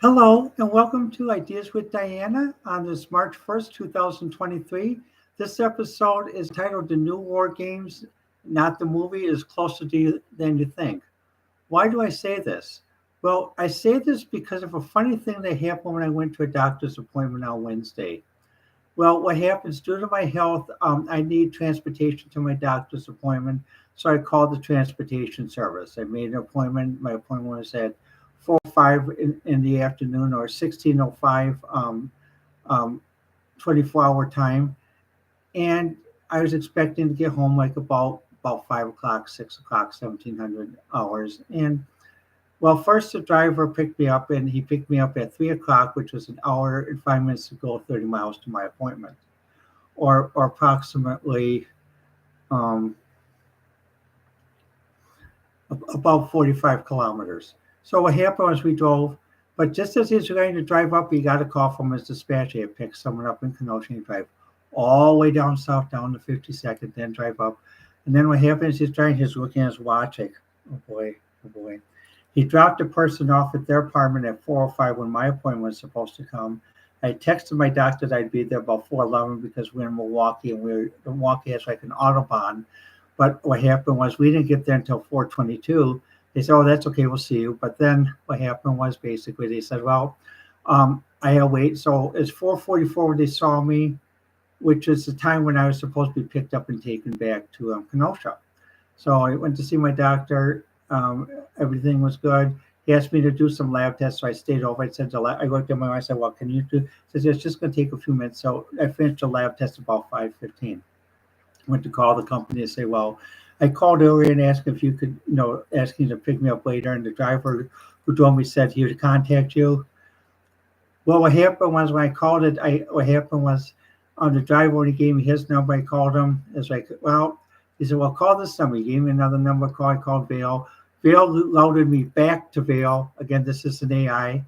Hello and welcome to Ideas with Diana on this March 1st, 2023. This episode is titled The New Wargames, Not the Movie, is Closer to you than you think. Why do I say this? Well, I say this because of a funny thing that happened when I went to a doctor's appointment on Wednesday. Well, what happens due to my health, I need transportation to my doctor's appointment. So I called the transportation service. I made an appointment. My appointment was at 4:05 in the afternoon or 16:05 24-hour time. And I was expecting to get home like about 5 o'clock, 6 o'clock, 1700 hours. And well, first the driver picked me up and he picked me up at 3 o'clock, which was an hour and 5 minutes to go 30 miles to my appointment, or approximately um, about 45 kilometers. So what happened was we drove, but just as he was going to drive up, he got a call from his dispatcher. He picked someone up in Kenosha and drive all the way down south, down to 52nd, then drive up. And then what happens, he's driving, he's looking at his watch, like, oh boy, oh boy. He dropped the person off at their apartment at 4:05 when my appointment was supposed to come. I texted my doctor that I'd be there about 4:11 because we're in Milwaukee and Milwaukee has like an Autobahn. But what happened was we didn't get there until 4:22. They said, "Oh, that's okay, we'll see you." But then what happened was basically they said, "Well, I had to wait." So it's 4:44 when they saw me, which is the time when I was supposed to be picked up and taken back to Kenosha. So I went to see my doctor. Everything was good. He asked me to do some lab tests, so I stayed over. I said to I looked at my wife. I said, "Well, can you do?" He says, "It's just going to take a few minutes." So I finished the lab test about 5:15. Went to call the company and say, "Well, I called earlier and asked if you could, asking to pick me up later." And the driver who told me said he would contact you. Well, what happened was when I called it, what happened was on the driver when he gave me his number, I called him. It's like, well, he said, "Well, call this number." He gave me another number. I called Vail. Vail loaded me back to Vail. Again, this is an AI.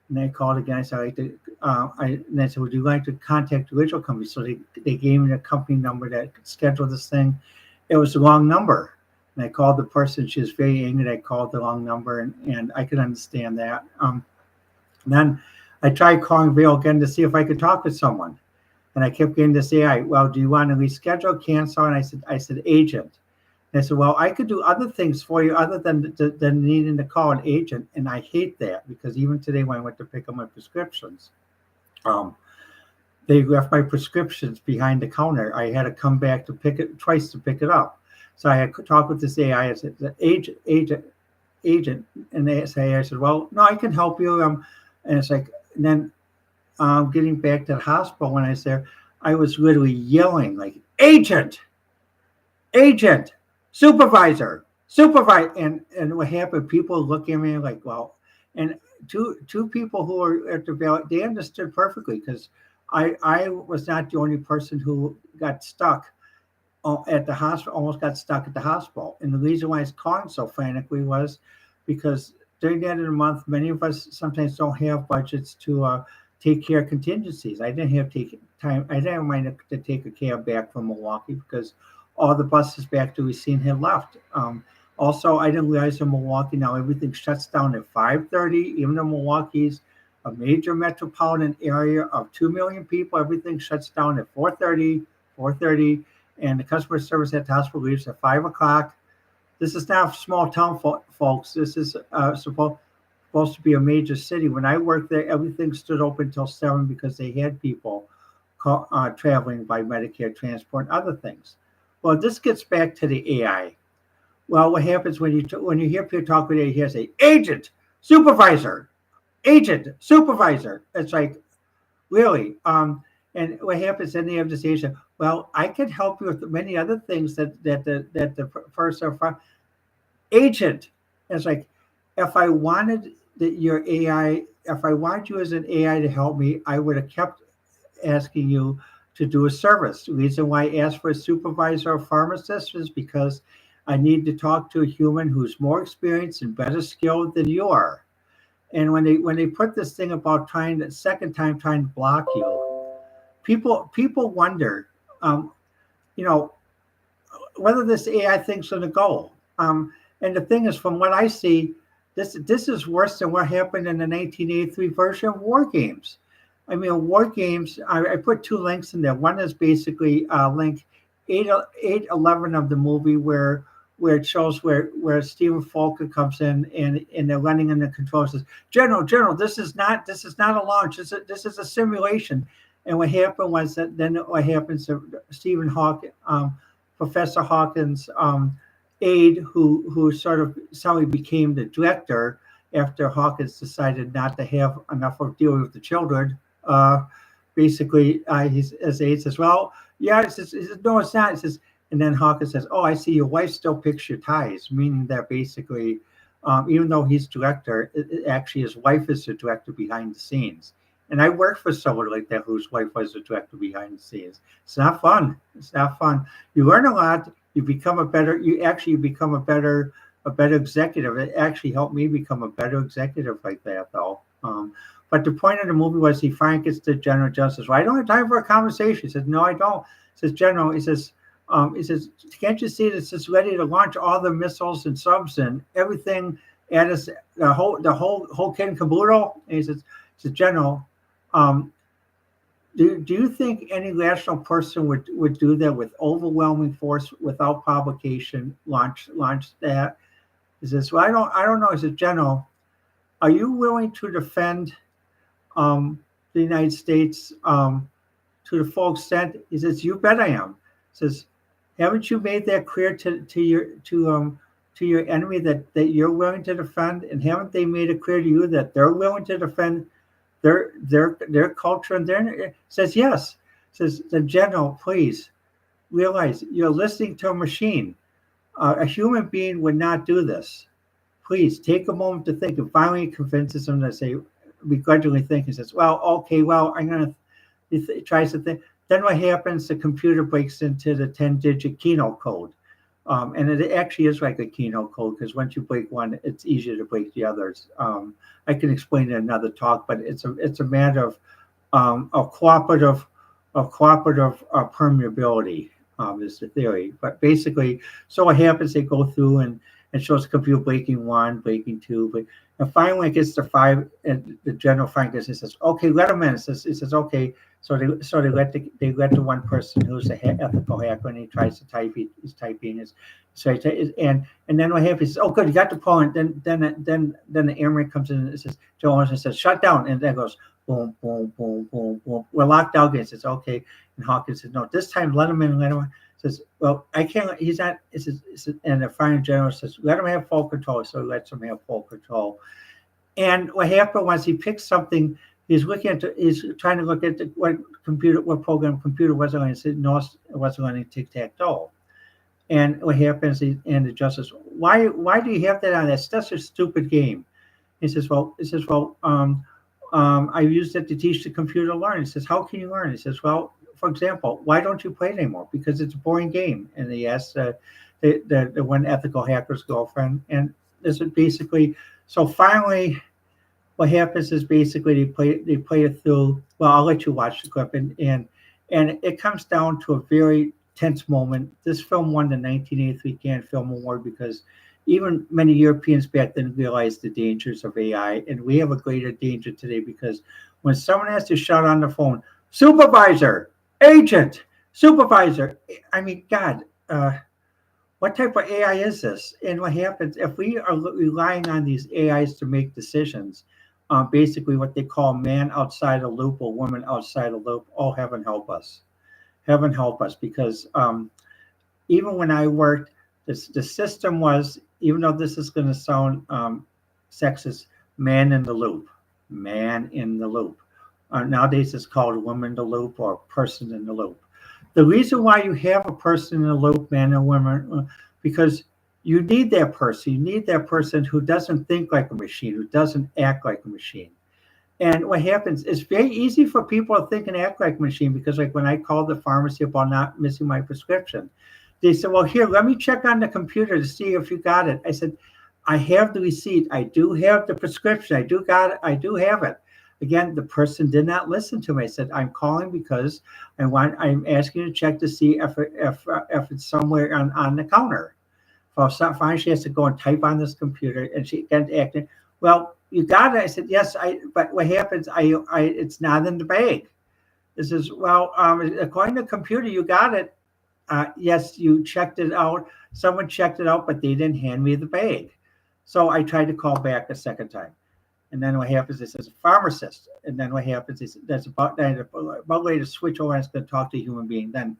And I called again. I said, and I said, "Would you like to contact the original company?" So they gave me the company number that could schedule this thing. It was the wrong number. And I called the person. She was very angry. I called the wrong number, and I could understand that. And then I tried calling Vail again to see if I could talk with someone. And I kept getting this AI. "Well, do you want to reschedule, cancel?" And I said, "Agent." And I said, "Well, I could do other things for you other than needing to call an agent." And I hate that because even today when I went to pick up my prescriptions, they left my prescriptions behind the counter. I had to come back to pick it twice to pick it up. So I had to talk with this AI. I said, agent. And they say, I said, "Well, no, I can help you." And it's like, and then getting back to the hospital when I was there, I was literally yelling like, "Agent, agent, supervisor, supervisor." And what happened, people look at me like, well, and two people who were at the ballot, they understood perfectly because I was not the only person who got stuck at the hospital, almost got stuck at the hospital. And the reason why I was calling so frantically was because during the end of the month, many of us sometimes don't have budgets to take care of contingencies. I didn't have time. I didn't have mind to take a cab back from Milwaukee because all the buses back to Racine had left. Also, I didn't realize in Milwaukee now everything shuts down at 5:30. Even though Milwaukee's a major metropolitan area of 2 million people, everything shuts down at 4:30, and the customer service at the hospital leaves at 5 o'clock. This is not small town, folks. This is supposed to be a major city. When I worked there, everything stood open until 7 because they had people traveling by Medicare transport and other things. Well, this gets back to the AI. Well, what happens when you hear people talk with AI, you say, "Agent, supervisor, agent, supervisor." It's like, really? And what happens then they have this agent, "Well, I can help you with many other things that the person from agent." And it's like, if I wanted your AI, if I wanted you as an AI to help me, I would have kept asking you to do a service. The reason why I asked for a supervisor or pharmacist is because I need to talk to a human who's more experienced and better skilled than you are. And when they put this thing about trying to block you, people wonder, you know, whether this AI thing's going to go. And the thing is, from what I see, this is worse than what happened in the 1983 version of War Games. I mean, War Games. I put two links in there. One is basically link 811 of the movie where it shows where Stephen Falker comes in and they're running in the control, says, General, this is not a launch. This is a simulation. And what happened was that then what happens to Stephen Hawking, Professor Hawkins' aide, who sort of suddenly became the director after Hawkins decided not to have enough of dealing with the children. Basically, his aide says, "Well, yeah." He says, "No, it's not." He says, and then Hawkins says, "Oh, I see. Your wife still picks your ties," meaning that basically, even though he's director, actually his wife is the director behind the scenes. And I worked for someone like that whose wife was the director behind the scenes. It's not fun. It's not fun. You learn a lot. You become a better. You actually become a better executive. It actually helped me become a better executive like that, though. But the point of the movie was he finally gets to General Justice. Well, I don't have time for a conversation. He says, "No, I don't." He says, "General," he says, "Can't you see this is ready to launch all the missiles and subs and everything at us, the whole kit and caboodle?" And he says, "General, do you think any rational person would do that with overwhelming force without provocation? Launch that?" He says, "Well, I don't know." He says, "General, are you willing to defend the United States to the full extent?" He says, "You bet I am." He says, "Haven't you made that clear to your enemy that you're willing to defend? And haven't they made it clear to you that they're willing to defend their culture and their?" Says, "Yes." Says, "The General, please realize you're listening to a machine. A human being would not do this. Please take a moment to think." And finally convinces him to say, begrudgingly think, he says, "Well, okay, well, I'm gonna." He tries to think. Then what happens? The computer breaks into the 10-digit Keno code. And it actually is like a Keno code, because once you break one, it's easier to break the others. I can explain it in another talk, but it's a matter of cooperative permeability, is the theory. But basically, so what happens? They go through and shows the computer breaking one, breaking two, and finally it gets to 5, and the General Franklin says, "Okay, let him in." He says, "Okay." So they let the one person who's the ethical hacker, and he tries to type. He's typing and then what happens is, "Oh, good, you got the point." Then the airman comes in and says, Joe Anderson says, "Shut down," and then goes boom, boom, boom, boom, boom. We're locked out again. Says, "Okay," and Hawkins says, "No, this time let him in, let him in." Says, "Well, I can't. He's not." It says, and the final general says, "Let him have full control." So he lets him have full control. And what happened was he picked something. He's trying to look at what program computer was on. He said, "No, it wasn't on tic-tac-toe." And what happens? And the judge says, "Why do you have that on? That's such a stupid game." He says, "Well, I used it to teach the computer to learn." He says, "How can you learn?" He says, "Well, for example, why don't you play it anymore?" "Because it's a boring game." And he asked the one ethical hacker's girlfriend, and this is basically. So finally, what happens is basically they play it through. Well, I'll let you watch the clip, and it comes down to a very tense moment. This film won the 1983 Cannes Film Award because even many Europeans back then realized the dangers of AI, and we have a greater danger today because when someone has to shout on the phone, "Supervisor, agent, supervisor," I mean, God. What type of AI is this? And what happens if we are relying on these AIs to make decisions? Basically, what they call man outside a loop or woman outside a loop. Oh, heaven help us! Heaven help us! Because even when I worked, the system was, even though this is going to sound sexist, man in the loop, man in the loop. Nowadays, it's called woman in the loop or person in the loop. The reason why you have a person in the loop, man and woman, because you need that person. You need that person who doesn't think like a machine, who doesn't act like a machine. And what happens, it's very easy for people to think and act like a machine because, like, when I called the pharmacy about not missing my prescription, they said, "Well, here, let me check on the computer to see if you got it." I said, "I have the receipt. I do have the prescription. I do got it. I do have it." Again, the person did not listen to me. I said, "I'm calling because I'm asking you to check to see if it's somewhere on the counter." Well, finally she has to go and type on this computer, and she gets acting. Well, you got it. I said, yes. But what happens? It's not in the bag. This is well. According to the computer, you got it. Yes, you checked it out. Someone checked it out, but they didn't hand me the bag. So I tried to call back a second time. And then what happens is it's a pharmacist. And then what happens is that's about ready to switch over and it's going to talk to a human being. Then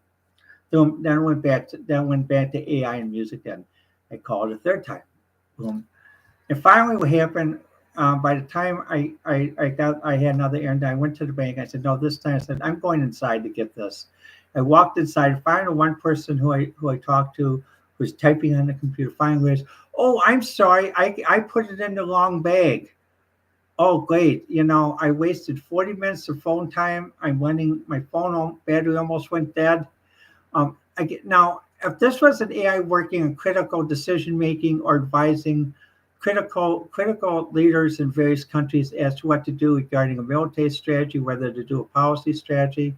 went back to AI and music. Then I called a third time. Boom. And finally, what happened? By the time I had another errand, I went to the bank. I said, no, this time I said I'm going inside to get this. I walked inside. Finally, one person who I talked to was typing on the computer. Finally, was, oh, I'm sorry, I put it in the wrong bag. Oh, great. I wasted 40 minutes of phone time. I'm running my phone battery almost went dead. Now, if this was an AI working on critical decision making or advising critical leaders in various countries as to what to do regarding a military strategy, whether to do a policy strategy,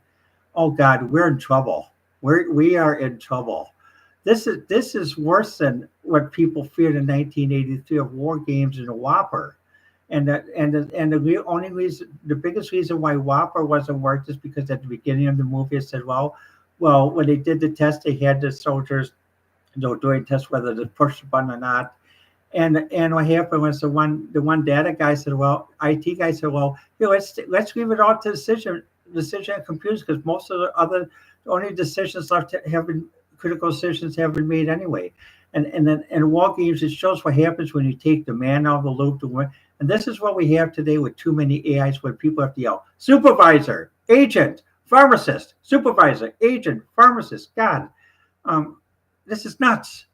oh God, we're in trouble. We are in trouble. This is worse than what people feared in 1983 of Wargames and a Whopper. And the only reason, the biggest reason why Whopper wasn't worked is because at the beginning of the movie it said, well, when they did the test, they had the soldiers, doing tests whether to push the button or not. And what happened was the one data guy said, well, IT guy said, well, let's leave it all to decision computers because most of the only decisions left critical decisions have been made anyway. And then in Wargames, it shows what happens when you take the man out of the loop. And this is what we have today with too many AIs where people have to yell, supervisor, agent, pharmacist, supervisor, agent, pharmacist. God, this is nuts.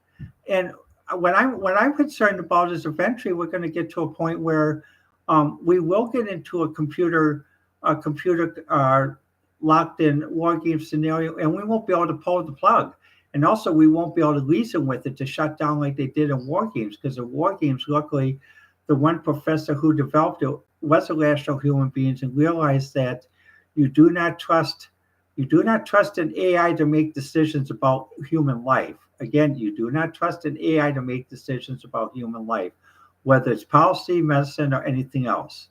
And what I'm concerned about is eventually we're going to get to a point where we will get into a computer locked in war game scenario, and we won't be able to pull the plug. And also, we won't be able to reason with it to shut down like they did in war games, because in war games, luckily, the one professor who developed it was a rational human being and realized that you do not trust an AI to make decisions about human life. Again, you do not trust an AI to make decisions about human life, whether it's policy, medicine, or anything else.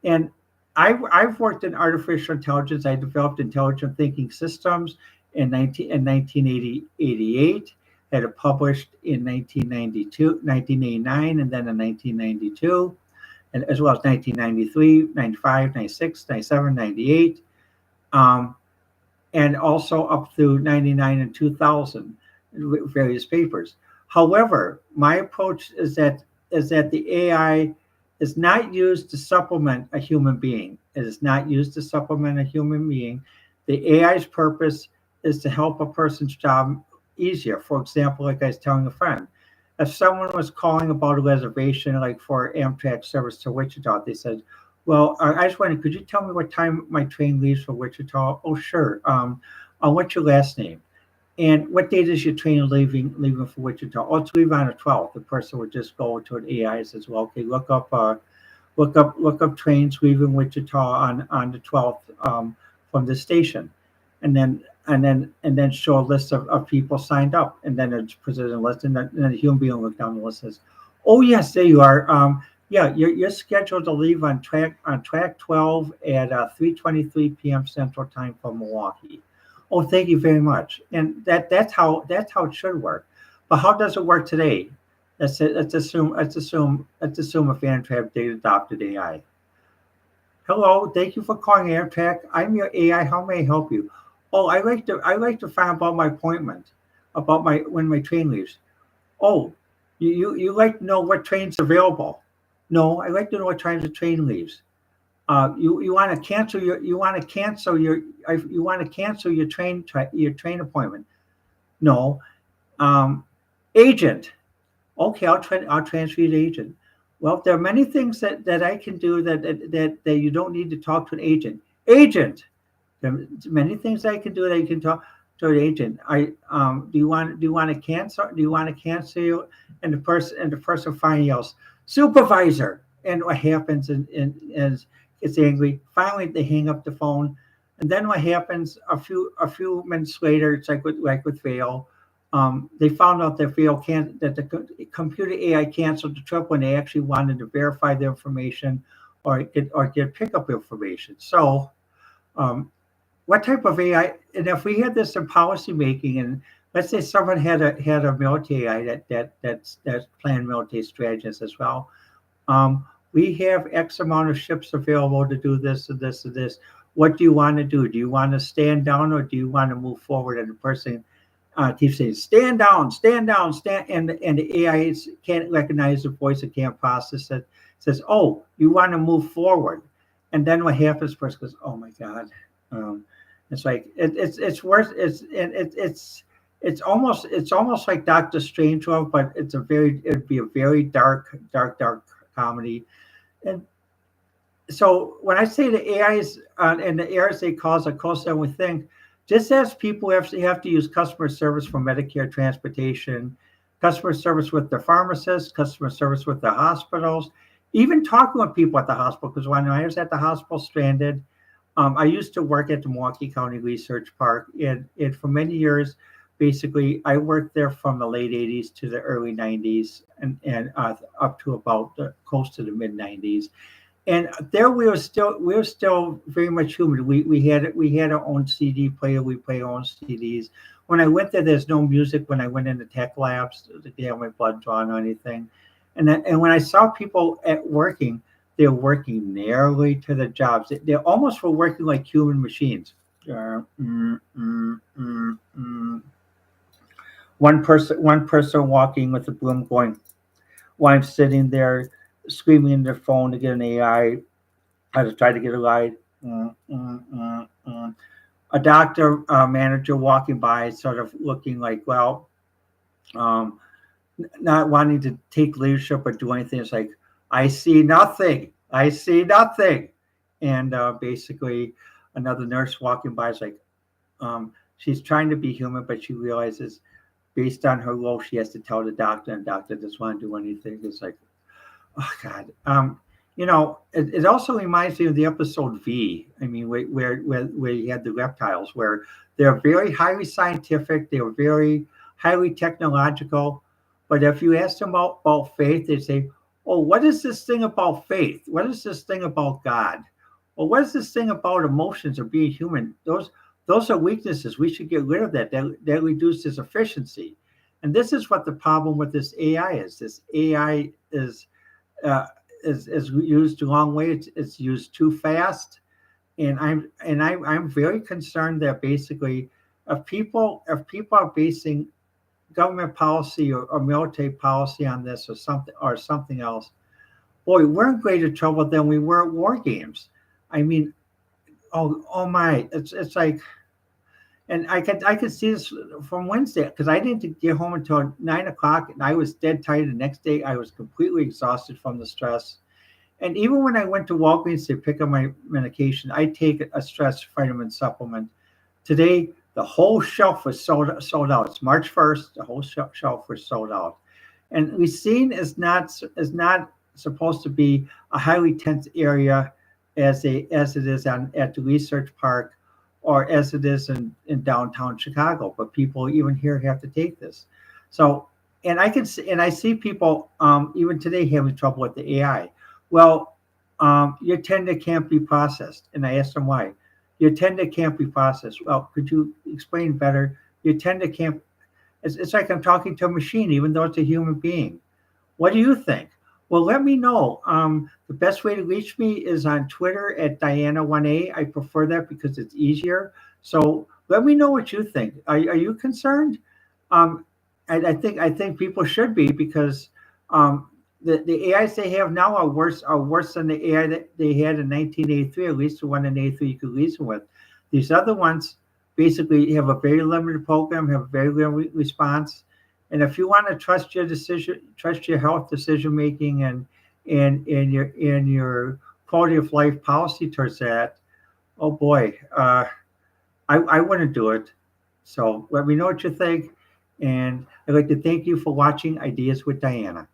And I've worked in artificial intelligence. I developed intelligent thinking systems in 1988, had it published in 1989, and then in 1992, and as well as 1993, 95, 96, 97, 98, and also up through 99 and 2000, various papers. However, my approach is that the AI is not used to supplement a human being. It is not used to supplement a human being. The AI's purpose is to help a person's job easier. For example, like I was telling a friend, if someone was calling about a reservation, like for Amtrak service to Wichita, they said, well, I just wondered, could you tell me what time my train leaves for Wichita? Oh, sure. What's your last name? And what date is your train leaving for Wichita? Oh, it's leaving on the 12th. The person would just go to an AI and says, well, okay, look up trains leaving Wichita on the 12th from the station, and then show a list of people signed up, and then it's presented a list, and then the human being will look down the list and says, oh yes, there you are. Yeah, you're scheduled to leave on track 12 at 3:23 p.m. Central Time from Milwaukee. Oh, thank you very much. And that's how it should work. But how does it work today? Let's assume a Amtrak data adopted AI. Hello, thank you for calling Amtrak. I'm your AI. How may I help you? Oh, I like to find out about my appointment, about when my train leaves. Oh, you like to know what train's available? No, I like to know what time the train leaves. You want to cancel your train appointment? No. Agent. Okay, I'll transfer you to agent. Well, there are many things that I can do that you don't need to talk to an agent. Agent. There are many things I can do that you can talk to an agent. Do you want to cancel? Do you want to cancel you? And the person finally yells, supervisor. And what happens is gets angry. Finally, they hang up the phone. And then what happens a few minutes later, it's like with Vail, they found out that that the computer AI canceled the trip when they actually wanted to verify the information or get pickup information. So, um, what type of AI? And if we had this in policy making, and let's say someone had a military AI that's planned military strategies as well. We have X amount of ships available to do this and this and this. What do you want to do? Do you want to stand down or do you want to move forward? And the person keeps saying, stand down, stand down, stand. And the AI can't recognize the voice, it can't process it. Says, oh, you want to move forward. And then what happens? The person goes, oh my God. Um, it's like it's worth it's almost like Doctor Strangelove, but it'd be a very dark comedy. And so when I say the AI is and the errors they cause are closer than we think, just as people have to use customer service for Medicare transportation, customer service with their pharmacists, customer service with the hospitals, even talking with people at the hospital. Because when I was at the hospital stranded, I used to work at the Milwaukee County Research Park, and for many years, basically, I worked there from the late '80s to the early '90s, and up to about close to the mid '90s. And there we were still very much human. We had our own CD player. We play our own CDs. When I went there, there's no music. When I went into tech labs, they didn't have my blood drawn or anything. And when I saw people working, they're working narrowly to their jobs. They almost were working like human machines. One person walking with a broom going, while I'm sitting there screaming in their phone to get an AI, how to try to get a ride. A doctor manager walking by, sort of looking like, well, um, not wanting to take leadership or do anything. It's like, I see nothing. I see nothing. And basically, another nurse walking by is like, she's trying to be human, but she realizes based on her role, she has to tell the doctor, and the doctor doesn't want to do anything. It's like, oh God. It also reminds me of the episode V. I mean, where you had the reptiles, where they're very highly scientific, they're very highly technological, but if you ask them about faith, they say, "Oh, what is this thing about faith? What is this thing about God? Well, what is this thing about emotions or being human? Those are weaknesses. We should get rid of that. That reduces efficiency." And this is what the problem with this AI is. This AI uh, is used the wrong way. It's used too fast, and I'm very concerned that basically, if people are basing government policy or military policy on this or something else, boy, we're in greater trouble than we were at war games. I mean, oh my, it's like, and I could see this from Wednesday because I didn't get home until 9 o'clock, and I was dead tired. The next day, I was completely exhausted from the stress. And even when I went to Walgreens to pick up my medication, I take a stress vitamin supplement. Today, the whole shelf was sold out. It's March 1st. The whole shelf was sold out. And Racine is not supposed to be a highly tense area as it is at the research park or as it is in downtown Chicago. But people even here have to take this. So, and I see people even today having trouble with the AI. Well, your tender can't be processed. And I asked them why. Your tender can't be processed. Well, could you explain better? Your tender can't. It's like I'm talking to a machine, even though it's a human being. What do you think? Well, let me know. The best way to reach me is on Twitter at Diana1A. I prefer that because it's easier. So let me know what you think. Are you concerned? Um, I think people should be because the AIs they have now are worse than the AI that they had in 1983. At least the one in 83 you could reason with. These other ones basically have a very limited program, have a very limited response. And if you want to trust your health decision making and your quality of life policy towards that, oh boy, I wouldn't do it. So let me know what you think. And I'd like to thank you for watching Ideas with Diana.